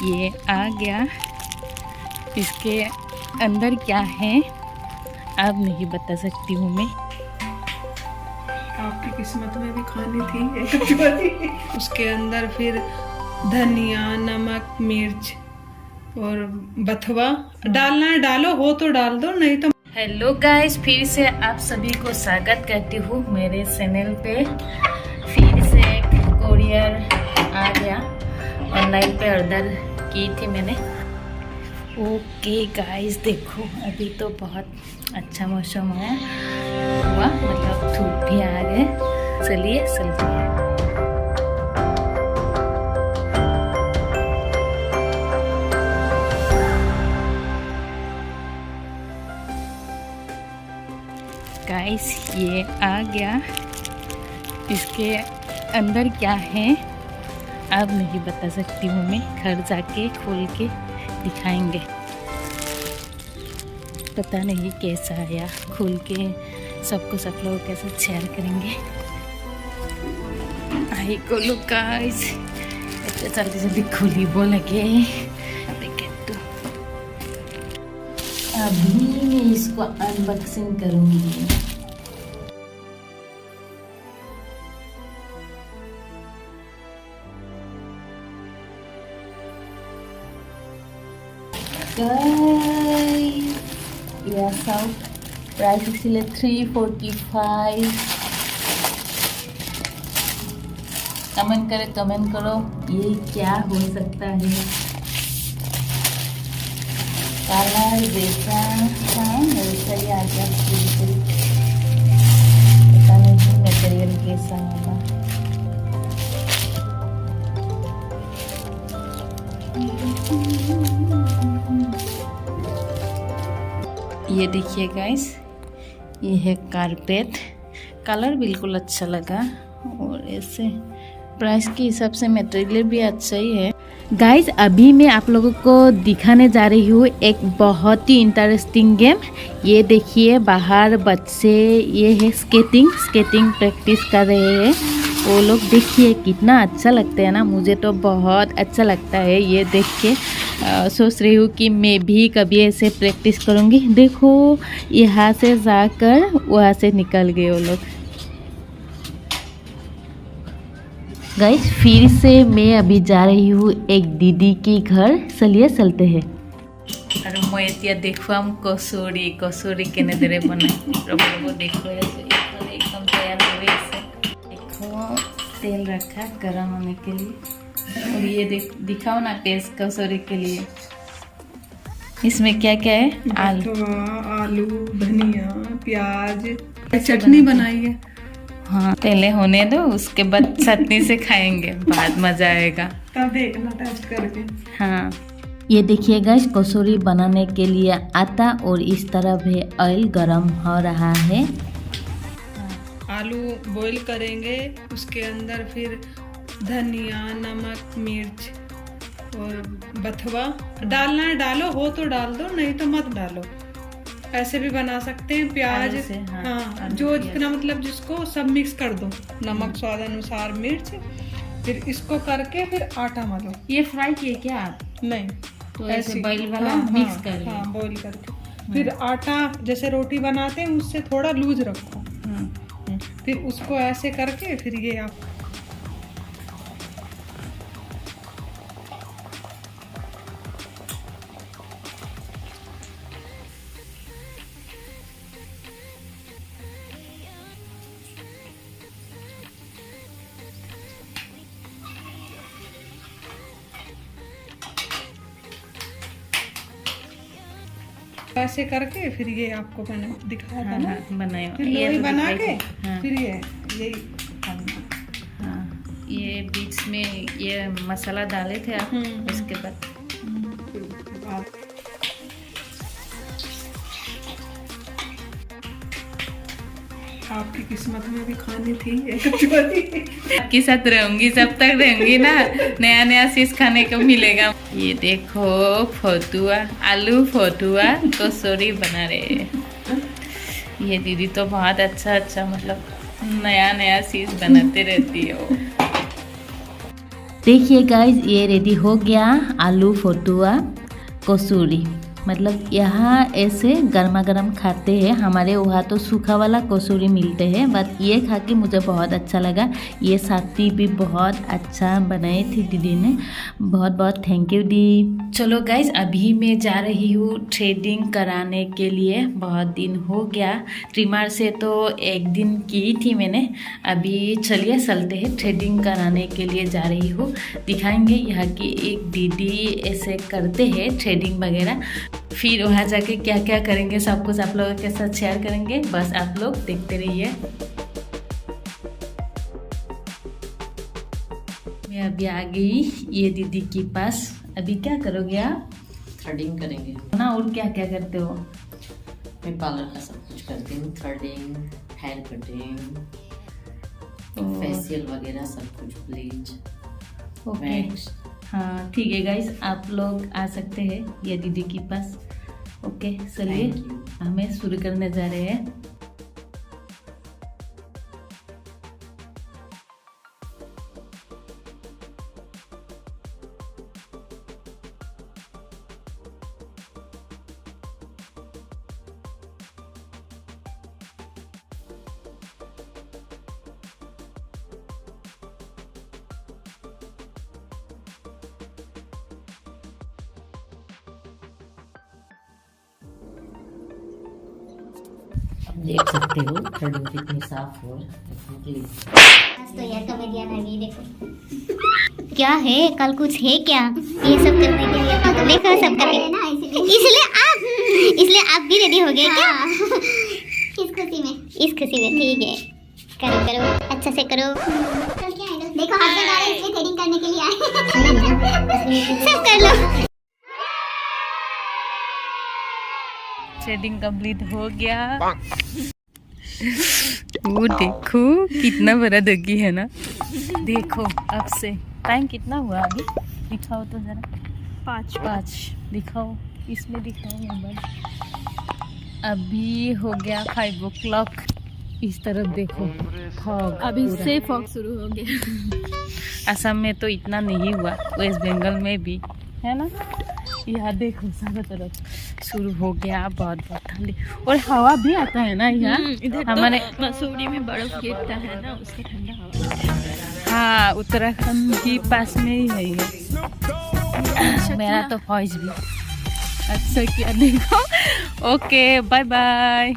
ये आ गया। इसके अंदर क्या है अब नहीं बता सकती हूँ मैं। आपकी किस्मत में भी खानी थी एक कचौरी। उसके अंदर फिर धनिया, नमक, मिर्च और बथुआ डालना है, डालो हो तो डाल दो, नहीं तो। हेलो गाइस, फिर से आप सभी को स्वागत करती हूँ मेरे चैनल पे। फिर से एक कोरियर आ गया, ऑनलाइन पे ऑर्डर की थी मैंने। ओके गाइस, देखो अभी तो बहुत अच्छा मौसम है हुआ, मतलब धूप भी आ गए। चलिए चलते हैं। गाइस ये आ गया। इसके अंदर क्या है अब नहीं बता सकती हूँ मैं, घर जाके खोल के दिखाएंगे। पता नहीं कैसा आया, खोल के सबको सब लोग कैसे शेयर करेंगे। आई खोलो गाइस, इतने जल्दी जल्दी खोली वो लगे। तो अभी मैं इसको अनबॉक्सिंग करूंगी। यह सब प्राइस इसलिए 345। कमेंट करो ये क्या हो सकता है। कलर जैसा था वैसा ही आ गया। पता नहीं मटेरियल कैसा होगा। ये देखिए गाइस, ये है कारपेट। कलर बिल्कुल अच्छा लगा और ऐसे प्राइस के हिसाब से मटेरियल भी अच्छा ही है। गाइस अभी मैं आप लोगों को दिखाने जा रही हूँ एक बहुत ही इंटरेस्टिंग गेम। ये देखिए बाहर बच्चे ये है स्केटिंग प्रैक्टिस कर रहे हैं वो लोग। देखिए कितना अच्छा लगता है ना, मुझे तो बहुत अच्छा लगता है ये देख के। सोच रही हूँ कि मैं भी कभी ऐसे प्रैक्टिस करूँगी। देखो यहाँ से जाकर वहाँ से निकल गए वो लोग। गाइस फिर से मैं अभी जा रही हूँ एक दीदी के घर, चलिए चलते हैं। और मैं এতিয়া দেখুৱাম কচুৰি কেনেদৰে বনাই। ৰ'ব দেখুৱাই আছোঁ। एकदम तैयार हो गई है। देखो तेल रखा गरम होने के लिए और ये दिखाओ ना टेस्ट कचौरी के लिए। इसमें क्या क्या है? आलू, धनिया, प्याज, चटनी बनाई है। हाँ पहले होने दो, उसके बाद चटनी से खाएंगे, बाद मजा आएगा। तब देखना टेस्ट करके। हाँ ये देखिए गाइस, कचौरी बनाने के लिए आटा और इस तरफ है ऑयल गरम हो रहा है। आलू बॉईल करेंगे, उसके अंदर फिर धनिया, नमक, मिर्च और बथुआ डालना है, डालो हो तो डाल दो, नहीं तो मत डालो। ऐसे भी बना सकते हैं, प्याज से, हाँ जो जितना मतलब जिसको सब मिक्स कर दो, नमक स्वाद अनुसार, मिर्च। फिर इसको करके फिर आटा मलो। ये फ्राई किए क्या आप? नहीं, तो ऐसे बॉईल वाला मिक्स कर लिया। हाँ बॉईल करके फिर आटा जैसे रोटी बनाते हैं उससे थोड़ा लूज रखो। फिर उसको ऐसे करके फिर ये आप ऐसे करके फिर ये आपको मैंने दिखाया था ना, बनाया। फिर लोई बना के फिर ये ये बीच में ये मसाला डाले थे आप, उसके बाद आपकी किस्मत में भी खानी थी एक कचौरी। आपके साथ रहूंगी, जब तक रहूंगी ना नया नया चीज खाने को मिलेगा। ये देखो फतुआ, आलू फतुआ कचौरी बना रहे हैं। ये दीदी तो बहुत अच्छा मतलब नया नया चीज बनाते रहती है वो। देखिए गाइस, ये रेडी हो गया आलू फटुआ कसूरी। मतलब यहाँ ऐसे गर्मा गर्म खाते हैं, हमारे वहाँ तो सूखा वाला कसूरी मिलते हैं, बट ये खा के मुझे बहुत अच्छा लगा। ये साथी भी बहुत अच्छा बनाई थी दीदी ने, बहुत बहुत थैंक यू दी। चलो गाइज, अभी मैं जा रही हूँ थ्रेडिंग कराने के लिए। बहुत दिन हो गया, ट्रिमर से तो एक दिन की थी मैंने। अभी चलिए चलते हैं, थ्रेडिंग कराने के लिए जा रही हूँ। दिखाएंगे यहाँ की एक दीदी ऐसे करते हैं थ्रेडिंग वगैरह, फिर वहाँ जाके क्या क्या करेंगे सब कुछ आप लोगों के साथ शेयर करेंगे। बस आप लोग देखते रहिए। मैं अभी आ गई ये दीदी के पास। अभी क्या करोगे आप? थ्रेडिंग करेंगे ना, और क्या क्या करते हो? मैं पार्लर का सब कुछ करती हूँ, थ्रेडिंग, हेयर कटिंग, फेशियल वगैरह सब कुछ, ब्लीच, ओके, हाँ ठीक है गाइस, आप लोग आ सकते हैं ये दीदी के पास। ओके चलिए, हमें शुरू करने जा रहे हैं। देख सकते हो थ्रेडिंग कितनी साफ और निकली। तो यार कॉमेडियन है ये, देखो क्या है, कल कुछ है क्या ये सब करने के लिए? देखो सब कर ना, इसलिए आप भी रेडी हो गए क्या? इस खुशी में, ठीक है, करो करो अच्छे से करो। कल क्या है, देखो हस्बैंड आ रहे हैं, इसलिए थ्रेडिंग करने के लिए आए। सब कर लो। थ्रेडिंग कंप्लीट हो गया। वो देखो कितना बड़ा दगी है ना। देखो अब से टाइम कितना हुआ अभी, दिखाओ तो जरा। 5 दिखाओ, इसमें दिखाओ नंबर। अभी हो गया 5 o'clock। इस तरफ देखो फॉग, अभी से फॉग शुरू हो गया। असम में तो इतना नहीं हुआ, वेस्ट बंगाल में भी है ना। यहाँ देखो सारा तरफ शुरू हो गया, बहुत बहुत ठंडी, और हवा भी आता है ना यहाँ। इधर हमारे तो मसूरी में बर्फ गिरता है ना, उसका ठंडा हवा। हाँ, उत्तराखंड की पास में ही है ये। मेरा तो फौज भी अच्छा किया, देखो। Okay bye bye.